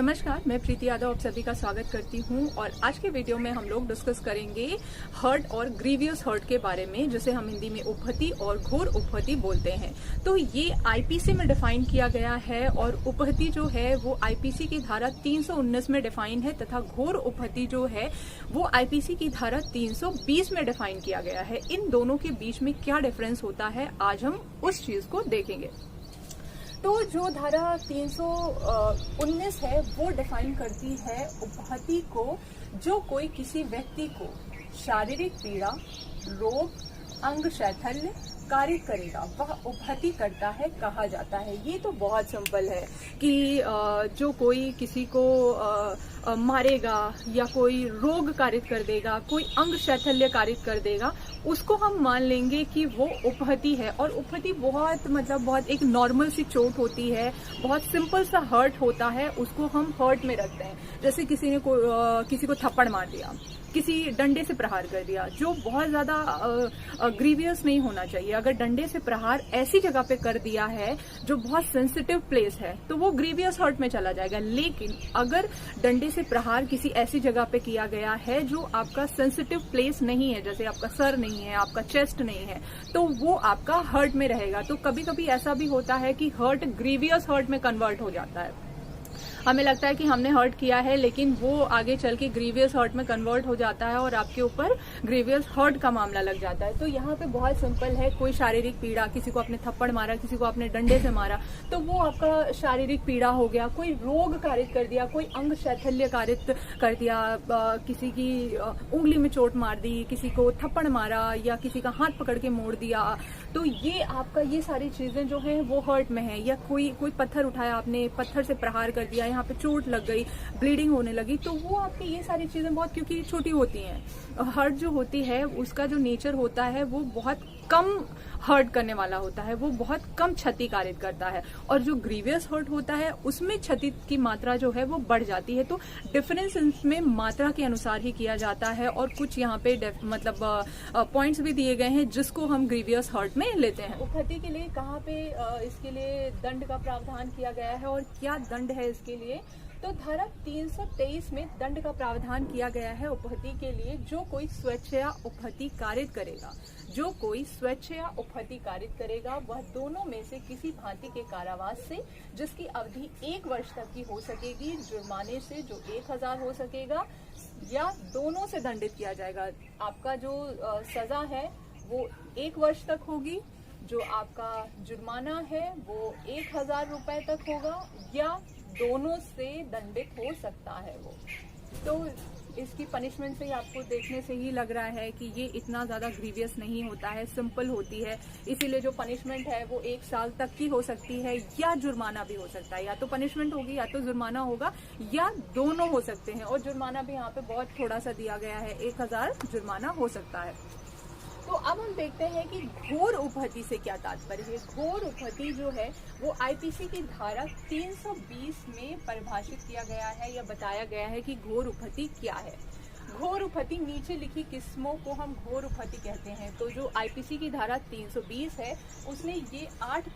नमस्कार, मैं प्रीति यादव आप सभी का स्वागत करती हूं और आज के वीडियो में हम लोग डिस्कस करेंगे हर्ट और ग्रीवियस हर्ट के बारे में, जिसे हम हिंदी में उपहति और घोर उपहति बोलते हैं। तो ये आईपीसी में डिफाइन किया गया है और उपहति जो है वो आईपीसी की धारा 319 में डिफाइन है तथा घोर उपहति जो है वो आईपीसी की धारा 320 में डिफाइन किया गया है। इन दोनों के बीच में क्या डिफरेंस होता है, आज हम उस चीज को देखेंगे। तो जो धारा 319 है वो डिफाइन करती है उपहति को, जो कोई किसी व्यक्ति को शारीरिक पीड़ा, रोग, अंग शैथिल्य कारित करेगा वह उपहति करता है कहा जाता है। ये तो बहुत सिंपल है कि जो कोई किसी को मारेगा या कोई रोग कारित कर देगा, कोई अंग शैथिल्य कारित कर देगा, उसको हम मान लेंगे कि वो उपहति है। और उपहति बहुत एक नॉर्मल सी चोट होती है, बहुत सिंपल सा हर्ट होता है, उसको हम हर्ट में रखते हैं। जैसे किसी को थप्पड़ मार दिया, किसी डंडे से प्रहार कर दिया, जो बहुत ज्यादा ग्रीवियस नहीं होना चाहिए। अगर डंडे से प्रहार ऐसी जगह पे कर दिया है जो बहुत सेंसिटिव प्लेस है तो वो ग्रीवियस हर्ट में चला जाएगा। लेकिन अगर डंडे से प्रहार किसी ऐसी जगह पे किया गया है जो आपका सेंसिटिव प्लेस नहीं है, जैसे आपका सर नहीं है, आपका चेस्ट नहीं है, तो वो आपका हर्ट में रहेगा। तो कभी कभी ऐसा भी होता है कि हर्ट ग्रीवियस हर्ट में कन्वर्ट हो जाता है। हमें लगता है कि हमने हर्ट किया है, लेकिन वो आगे चल के ग्रीवियस हर्ट में कन्वर्ट हो जाता है और आपके ऊपर ग्रीवियस हर्ट का मामला लग जाता है। तो यहाँ पे बहुत सिंपल है, कोई शारीरिक पीड़ा, किसी को आपने थप्पड़ मारा, किसी को आपने डंडे से मारा, तो वो आपका शारीरिक पीड़ा हो गया। कोई रोग कारित कर दिया, कोई अंग शैथिल्य कारित कर दिया, किसी की उंगली में चोट मार दी, किसी को थप्पड़ मारा या किसी का हाथ पकड़ के मोड़ दिया, तो ये सारी चीजें जो है वो हर्ट में है। या कोई पत्थर उठाया, आपने पत्थर से प्रहार कर दिया, यहाँ पे चोट लग गई, ब्लीडिंग होने लगी, तो वो आपकी ये सारी चीजें बहुत, क्योंकि छोटी होती हैं। हर्ट जो होती है उसका जो नेचर होता है वो बहुत कम हर्ट करने वाला होता है, वो बहुत कम क्षति कारित करता है। और जो ग्रीवियस हर्ट होता है उसमें क्षति की मात्रा जो है वो बढ़ जाती है। तो डिफरेंस इसमें मात्रा के अनुसार ही किया जाता है और कुछ यहाँ पे पॉइंट्स भी दिए गए हैं जिसको हम ग्रीवियस हर्ट में लेते हैं। उपहति के लिए कहाँ पे इसके लिए दंड का प्रावधान किया गया है और क्या दंड है इसके लिए, तो धारा 323 में दंड का प्रावधान किया गया है उपहति के लिए। जो कोई स्वेच्छया उपहति कारित करेगा, जो कोई स्वेच्छया उपहति कारित करेगा वह दोनों में से किसी भांति के कारावास से, जिसकी अवधि 1 वर्ष तक की हो सकेगी, जुर्माने से जो 1000 हो सकेगा, या दोनों से दंडित किया जाएगा। आपका जो सजा है वो 1 वर्ष तक होगी, जो आपका जुर्माना है वो 1000 रुपए तक होगा, या दोनों से दंडित हो सकता है वो। तो इसकी पनिशमेंट से ही आपको देखने से ही लग रहा है कि ये इतना ज्यादा ग्रीवियस नहीं होता है, सिंपल होती है। इसीलिए जो पनिशमेंट है वो 1 साल तक की हो सकती है या जुर्माना भी हो सकता है। या तो पनिशमेंट होगी या तो जुर्माना होगा, या दोनों हो सकते हैं। और जुर्माना भी यहाँ पे बहुत थोड़ा सा दिया गया है, 1000 जुर्माना हो सकता है। तो अब हम देखते हैं कि घोर उपहति से क्या तात्पर्य है। घोर उपहति जो है वो आईपीसी की धारा 320 में परिभाषित किया गया है या बताया गया है कि घोर उपहति क्या है। घोर उपहति, नीचे लिखी किस्मों को हम घोर उपहति कहते हैं। तो जो आईपीसी की धारा 320 है उसने ये 8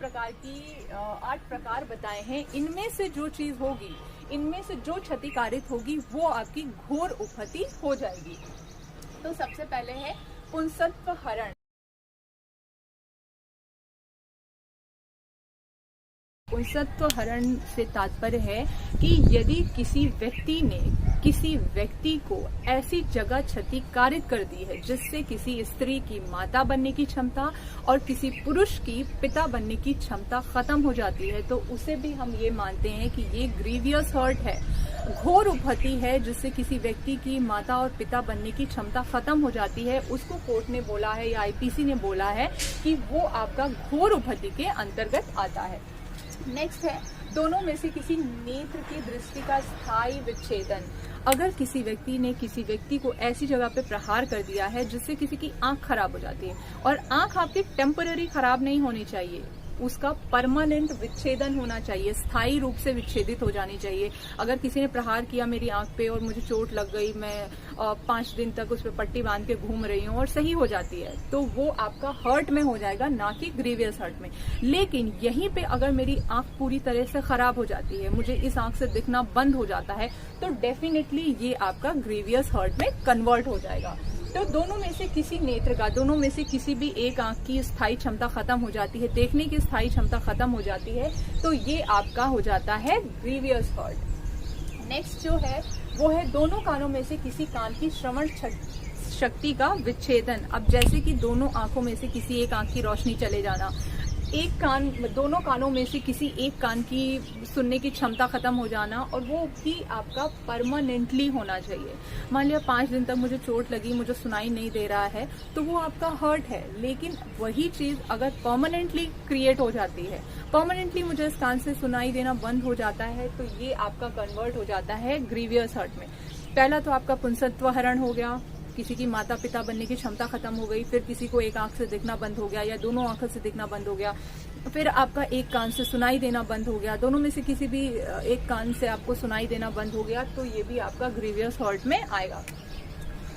प्रकार बताए हैं। इनमें से जो चीज होगी, इनमें से जो क्षति कारित होगी वो आपकी घोर उपहति हो जाएगी। तो सबसे पहले है पुंसत्व हरण। पुंसत्व हरण से तात्पर्य है कि यदि किसी व्यक्ति को ऐसी जगह क्षति कारित कर दी है जिससे किसी स्त्री की माता बनने की क्षमता और किसी पुरुष की पिता बनने की क्षमता खत्म हो जाती है, तो उसे भी हम ये मानते हैं कि ये ग्रीवियस हर्ट है। घोर उपहति है जिससे किसी व्यक्ति की माता और पिता बनने की क्षमता खत्म हो जाती है, उसको कोर्ट ने बोला है या आईपीसी ने बोला है कि वो आपका घोर उपहति के अंतर्गत आता है। नेक्स्ट है दोनों में से किसी नेत्र की दृष्टि का स्थायी विच्छेदन। अगर किसी व्यक्ति ने किसी व्यक्ति को ऐसी जगह पे प्रहार कर दिया है जिससे किसी की आंख खराब हो जाती है, और आंख आपकी टेम्पररी खराब नहीं होनी चाहिए, उसका परमानेंट विच्छेदन होना चाहिए, स्थायी रूप से विच्छेदित हो जानी चाहिए। अगर किसी ने प्रहार किया मेरी आंख पे और मुझे चोट लग गई, मैं 5 दिन तक उस पर पट्टी बांध के घूम रही हूँ और सही हो जाती है, तो वो आपका हर्ट में हो जाएगा, ना कि ग्रीवियस हर्ट में। लेकिन यहीं पे अगर मेरी आंख पूरी तरह से खराब हो जाती है, मुझे इस आंख से दिखना बंद हो जाता है, तो डेफिनेटली ये आपका ग्रीवियस हर्ट में कन्वर्ट हो जाएगा। तो दोनों में से किसी नेत्र का, दोनों में से किसी भी एक आंख की स्थायी क्षमता खत्म हो जाती है, देखने की स्थायी क्षमता खत्म हो जाती है, तो ये आपका हो जाता है ग्रीवियस हर्ट। नेक्स्ट जो है वो है दोनों कानों में से किसी कान की श्रवण शक्ति का विच्छेदन। अब जैसे कि दोनों आंखों में से किसी एक आंख की रोशनी चले जाना, दोनों कानों में से किसी एक कान की सुनने की क्षमता खत्म हो जाना, और वो भी आपका परमानेंटली होना चाहिए। मान लिया 5 दिन तक मुझे चोट लगी, मुझे सुनाई नहीं दे रहा है, तो वो आपका हर्ट है। लेकिन वही चीज अगर परमानेंटली क्रिएट हो जाती है, परमानेंटली मुझे इस कान से सुनाई देना बंद हो जाता है, तो ये आपका कन्वर्ट हो जाता है ग्रीवियस हर्ट में। पहला तो आपका पुंसत्व हरण हो गया, किसी की माता पिता बनने की क्षमता खत्म हो गई, फिर किसी को एक आंख से दिखना बंद हो गया या दोनों आंखों से दिखना बंद हो गया, फिर आपका एक कान से सुनाई देना बंद हो गया, दोनों में से किसी भी एक कान से आपको सुनाई देना बंद हो गया, तो ये भी आपका ग्रीवियस हर्ट में आएगा।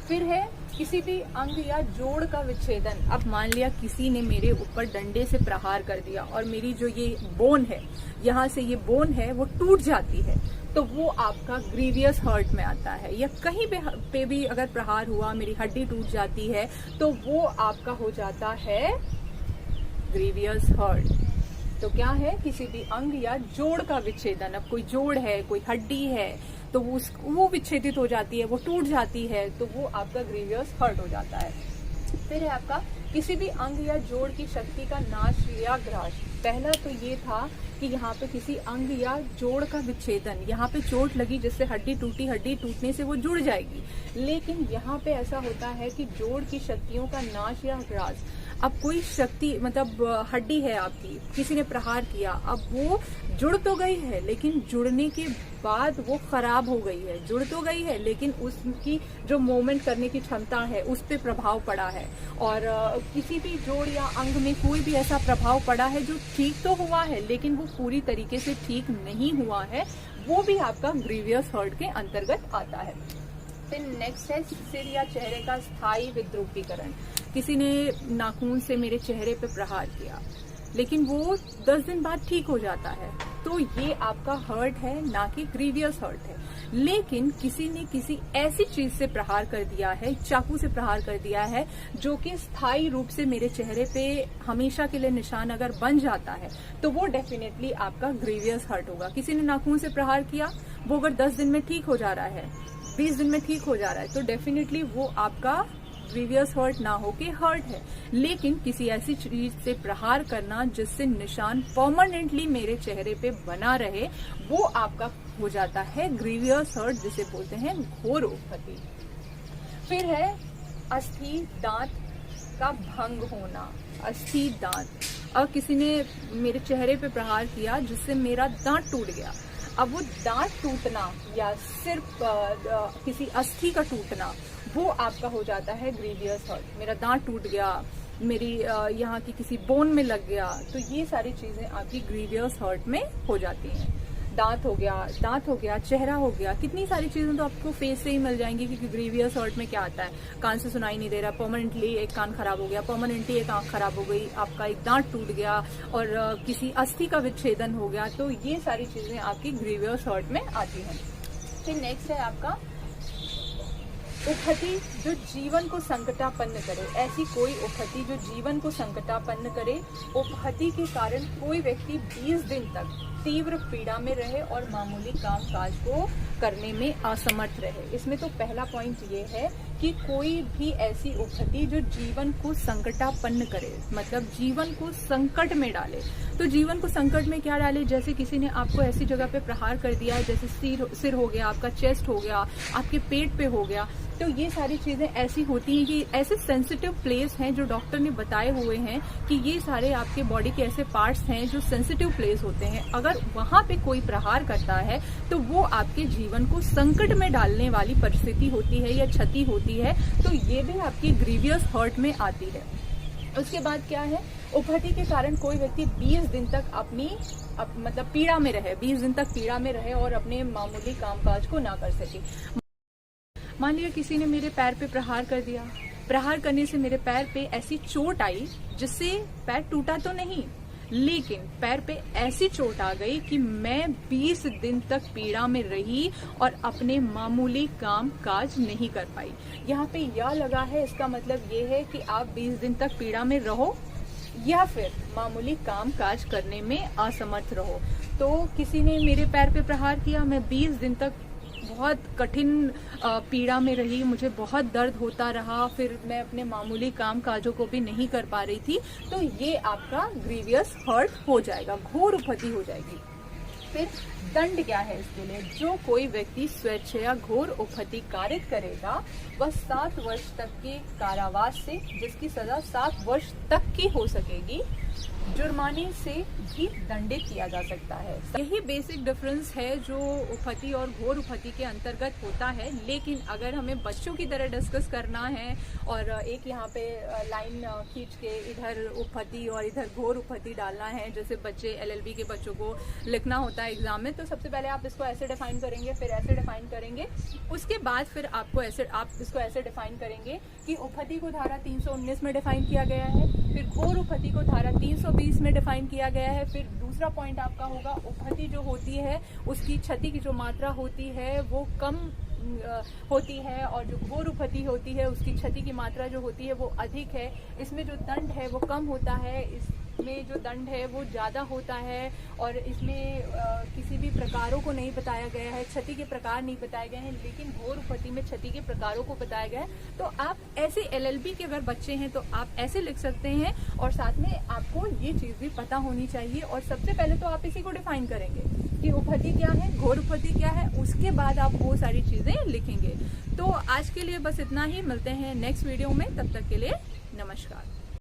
फिर है किसी भी अंग या जोड़ का विच्छेदन। अब मान लिया किसी ने मेरे ऊपर डंडे से प्रहार कर दिया और मेरी जो ये बोन है, यहाँ से ये बोन है वो टूट जाती है, तो वो आपका ग्रीवियस हर्ट में आता है। या कहीं पे भी अगर प्रहार हुआ, मेरी हड्डी टूट जाती है, तो वो आपका हो जाता है ग्रीवियस हर्ट। तो क्या है, किसी भी अंग या जोड़ का विच्छेदन। अब कोई जोड़ है, कोई हड्डी है, तो वो विच्छेदित हो जाती है, वो टूट जाती है, तो वो आपका ग्रीवियस हर्ट हो जाता है। फिर है आपका किसी भी अंग या जोड़ की शक्ति का नाश या ग्रास। पहला तो ये था कि यहाँ पे किसी अंग या जोड़ का विच्छेदन, यहाँ पे चोट लगी जिससे हड्डी टूटी, हड्डी टूटने से वो जुड़ जाएगी, लेकिन यहाँ पे ऐसा होता है कि जोड़ की शक्तियों का नाश या ह्रास। अब कोई शक्ति, मतलब हड्डी है आपकी, किसी ने प्रहार किया, अब वो जुड़ तो गई है, लेकिन जुड़ने के बाद वो खराब हो गई है। जुड़ तो गई है, लेकिन उसकी जो मूवमेंट करने की क्षमता है उस पर प्रभाव पड़ा है, और किसी भी जोड़ या अंग में कोई भी ऐसा प्रभाव पड़ा है जो ठीक तो हुआ है, लेकिन वो पूरी तरीके से ठीक नहीं हुआ है, वो भी आपका ग्रीवियस हर्ट के अंतर्गत आता है। फिर नेक्स्ट है सिर या चेहरे का स्थायी विद्रुपीकरण। किसी ने नाखून से मेरे चेहरे पे प्रहार किया, लेकिन वो 10 दिन बाद ठीक हो जाता है, तो ये आपका हर्ट है, ना कि ग्रीवियस हर्ट है। लेकिन किसी ने किसी ऐसी चीज से प्रहार कर दिया है, चाकू से प्रहार कर दिया है, जो कि स्थायी रूप से मेरे चेहरे पे हमेशा के लिए निशान अगर बन जाता है, तो वो डेफिनेटली आपका ग्रीवियस हर्ट होगा। किसी ने नाखून से प्रहार किया, वो अगर 10 दिन में ठीक हो जा रहा है, 20 दिन में ठीक हो जा रहा है, तो डेफिनेटली वो आपका ग्रीवियस हर्ट ना हो के हर्ट है। लेकिन किसी ऐसी चीज से प्रहार करना जिससे निशान परमानेंटली मेरे चेहरे पे बना रहे, वो आपका हो जाता है ग्रीवियस हर्ट, जिसे बोलते हैं घोर उपहति। फिर है अस्थि दांत का भंग होना। अस्थि दांत, अब किसी ने मेरे चेहरे पे प्रहार किया जिससे मेरा दांत टूट गया। अब वो दांत टूटना या सिर्फ किसी अस्थि का टूटना, वो आपका हो जाता है ग्रीवियस हर्ट। मेरा दांत टूट गया, मेरी यहाँ की किसी बोन में लग गया, तो ये सारी चीजें आपकी ग्रीवियस हर्ट में हो जाती हैं। दांत हो गया, चेहरा हो गया, कितनी सारी चीजें तो आपको फेस से ही मिल जाएंगी, क्योंकि ग्रीवियस हर्ट में क्या आता है, कान से सुनाई नहीं दे रहा, परमानेंटली एक कान खराब हो गया, परमानेंटली एक आंख खराब हो गई, आपका एक दांत टूट गया, और किसी अस्थि का विच्छेदन हो गया, तो ये सारी चीजें आपकी ग्रीवियस हर्ट में आती हैं। फिर नेक्स्ट है आपका उपहति, जो जीवन को संकटापन्न करे। ऐसी कोई उपहति जो जीवन को संकटापन्न करे। उपहति के कारण कोई व्यक्ति 20 दिन तक तीव्र पीड़ा में रहे और मामूली काम काज को करने में असमर्थ रहे। इसमें तो पहला पॉइंट ये है कि कोई भी ऐसी उपहति जो जीवन को संकटापन्न करे, मतलब जीवन को संकट में डाले। तो जीवन को संकट में क्या डाले, जैसे किसी ने आपको ऐसी जगह पे प्रहार कर दिया है, जैसे सिर हो गया, आपका चेस्ट हो गया, आपके पेट पे हो गया, तो ये सारी चीजें ऐसी होती हैं कि ऐसे सेंसिटिव प्लेस हैं जो डॉक्टर ने बताए हुए हैं कि ये सारे आपके बॉडी के ऐसे पार्ट्स हैं जो सेंसिटिव प्लेस होते हैं। अगर वहां पे कोई प्रहार करता है तो वो आपके जीवन को संकट में डालने वाली परिस्थिति होती है या क्षति होती है, तो ये भी आपकी ग्रीवियस हर्ट में आती है। उसके बाद क्या है, उभति के कारण कोई व्यक्ति 20 दिन तक मतलब पीड़ा में रहे, 20 दिन तक पीड़ा में रहे और अपने मामूली कामकाज को ना कर सके। मान लिया किसी ने मेरे पैर पे प्रहार कर दिया, प्रहार करने से मेरे पैर पे ऐसी चोट आई जिससे पैर टूटा तो नहीं, लेकिन पैर पे ऐसी चोट आ गई कि मैं 20 दिन तक पीड़ा में रही और अपने मामूली काम काज नहीं कर पाई। यहाँ पे या लगा है, इसका मतलब ये है कि आप 20 दिन तक पीड़ा में रहो या फिर मामूली काम काज करने में असमर्थ रहो। तो किसी ने मेरे पैर पे प्रहार किया, मैं 20 दिन तक बहुत कठिन पीड़ा में रही, मुझे बहुत दर्द होता रहा, फिर मैं अपने मामूली काम काजों को भी नहीं कर पा रही थी, तो ये आपका ग्रीवियस हर्ट हो जाएगा, घोर उभति हो जाएगी। फिर दंड क्या है इसके लिए, जो कोई व्यक्ति स्वेच्छया घोर उभति कारित करेगा वह 7 वर्ष तक के कारावास से, जिसकी सजा 7 वर्ष तक की हो सकेगी, जुर्माने से भी दंडित किया जा सकता है। यही बेसिक डिफरेंस है जो उभति और घोर उभति के अंतर्गत होता है। लेकिन अगर हमें बच्चों की तरह डिस्कस करना है और एक यहाँ पे लाइन खींच के इधर उभति और इधर घोर उभति डालना है, जैसे बच्चे LLB के बच्चों को लिखना होता है एग्जाम में, तो सबसे पहले आप इसको ऐसे डिफाइन करेंगे, फिर ऐसे डिफाइन करेंगे, उसके बाद फिर आप इसको ऐसे डिफाइन करेंगे कि उभति को धारा 319 में डिफाइन किया गया है, फिर घोर उभति को धारा 320 में डिफाइन किया गया है। फिर दूसरा पॉइंट आपका होगा, उभति जो होती है उसकी क्षति की जो मात्रा होती है वो कम होती है और जो घोर उभति होती है उसकी क्षति की मात्रा जो होती है वो अधिक है। इसमें जो दंड है वो कम होता है, इसमें जो दंड है वो ज़्यादा होता है, और इसमें किसी भी प्रकारों को नहीं बताया गया है, क्षति के प्रकार नहीं बताए गए हैं, लेकिन घोर उभति में क्षति के प्रकारों को बताया गया है। तो आप ऐसे LLB के अगर बच्चे हैं तो आप ऐसे लिख सकते हैं, और साथ में आपको ये चीज़ भी पता होनी चाहिए। और सबसे पहले तो आप इसी को डिफाइन करेंगे कि उभति क्या है, घोर उभति क्या है, उसके बाद आप वो सारी चीज़ें लिखेंगे। तो आज के लिए बस इतना ही, मिलते हैं नेक्स्ट वीडियो में, तब तक के लिए नमस्कार।